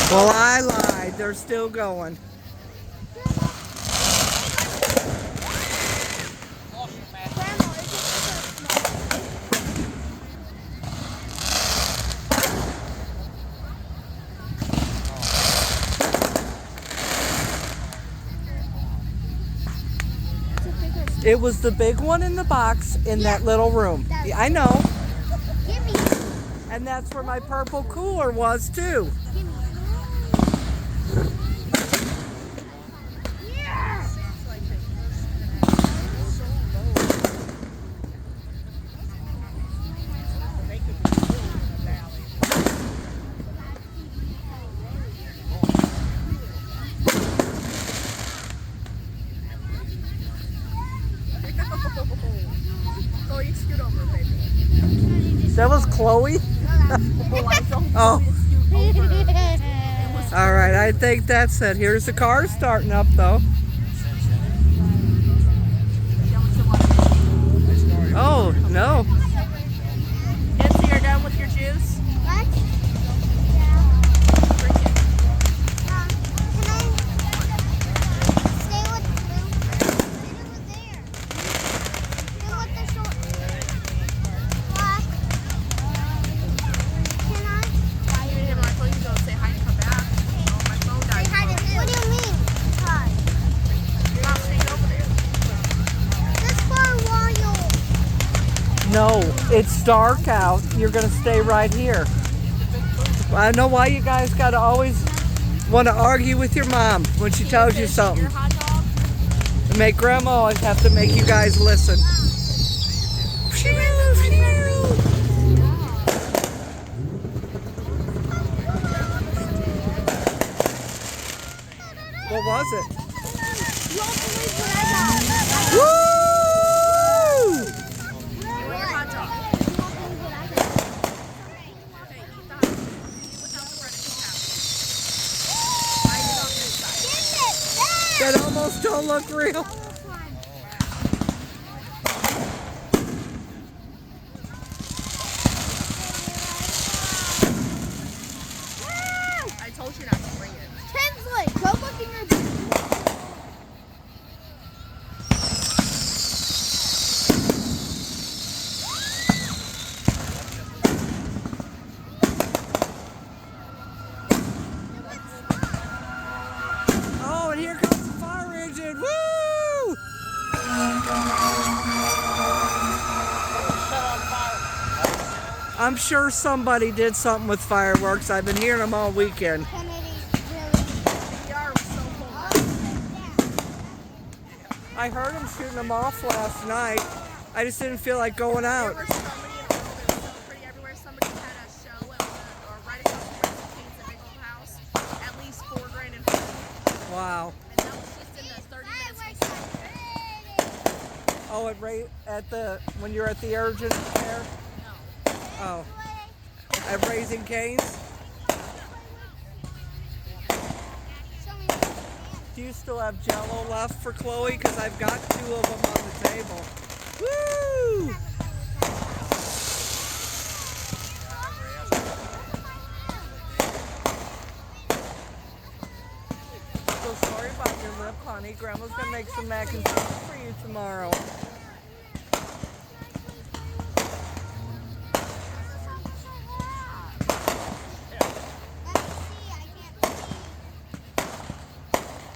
Well, I lied. They're still going. It was the big one in the box in that little room. Yeah, I know. And that's where my purple cooler was too. Chloe, scoot over, baby. That was Chloe? Oh. All right, I think that's it. Here's the car starting up though. Oh, no. Nancy, you're done with your juice? What? Drink it. Can I stay with blue? Sit over there. Stay with the short. What? Can I? You didn't have my phone. You go say hi and come back. Oh, my phone Say died. hi to who? What do you mean? Hi. You're not staying over there. This for a while. No, it's dark out. You're going to stay right here. I know why you guys got to always want to argue with your mom when she tells you something. Your hot dog? Make grandma always have to make you guys listen. What was it? You won't believe what I got. Woo! You want your hot dog? You won't believe what I got. Okay, eat the hot dog. Without the bread, it's half. Bite it on this side. Get it. That almost don't look real. I told you not to bring it. Tinsley, go look in your. Oh, and here comes the fire engine. Woo! I'm sure somebody did something with fireworks. I've been hearing them all weekend. Kennedy, really. We are so full. I heard them shooting them off last night. I just didn't feel like going There out. were so many in a row. It was so pretty everywhere. Somebody had a show at or right across the street from Kane's, a big old house. At least $4 grand in food. Wow. And that was just in the 30 minutes we spent. Oh, at the when you're at the urgent care. No. Oh, at Raising Cane's. Do you still have Jello left for Chloe? Because I've got 2 of them on the table. Woo! So sorry about your lip, honey. Grandma's gonna make some mac and cheese for you tomorrow.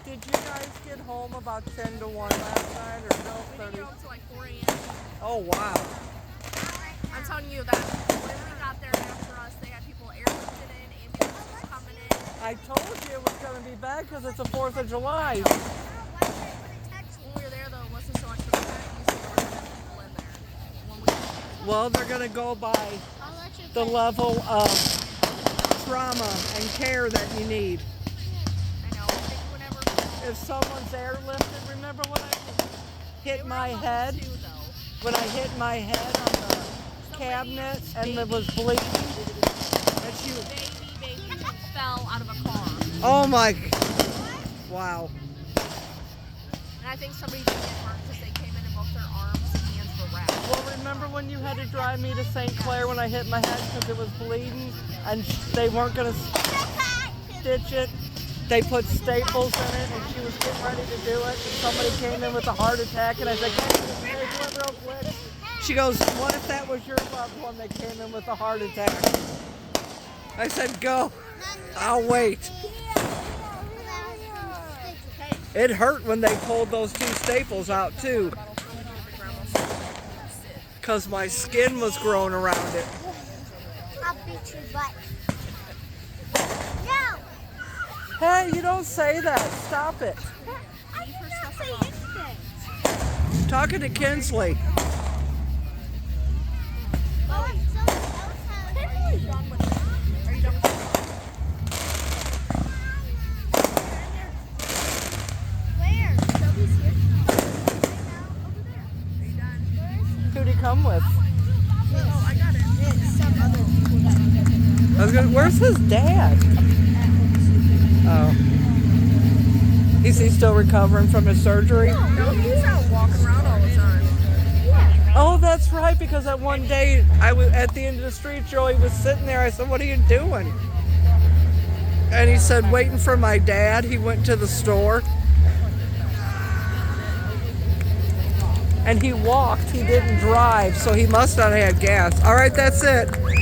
Did you guys get home about 10 to 1 last night or no? We didn't 30? get home till like 4 a.m. Oh, wow. I'm telling you that when we got there after us, they had people airlifted in, ambulances coming in. I told you it was going to be bad because it's the 4th of July. When we were there, though, it wasn't so much for the families, there were people in there. When we Well, they're going to go by I'll let you the level of trauma and care that you need. I know, I think whenever If someone's airlifted, remember when I hit my head? too, though. When I hit my head on the cabinet and it was bleeding? And she was, Baby fell out of a car. oh my, wow. And I think somebody did get hurt because they came in and both their arms and hands were wrapped. Well, remember when you had to drive me to St. Clair when I hit my head because it was bleeding and they weren't going to... stitch it. They put staples in it, and she was getting ready to do it. And somebody came in with a heart attack, and I said, "Can you just staple it real quick?" She goes, "What if that was your loved one that came in with a heart attack?" I said, "Go. I'll wait." It hurt when they pulled those 2 staples out too, because my skin was growing around it. I'll beat your butt. No! Hey, you don't say that. Stop it. I did not say anything. I'm talking to Kinsley. Oh, someone else has. Are you done with it? Are you done with it? Where? Toby's here. Over there. Are you done? Who'd he come with? Oh, I got it. It's some other people that are getting I was gonna, where's his dad? Oh. Is he still recovering from his surgery? No, he's out walking around all the time. Oh, that's right, because that one day I was at the end of the street, Joey was sitting there. I said, "What are you doing?" And he said, "Waiting for my dad." He went to the store. And he walked, he didn't drive, so he must not have had gas. All right, that's it.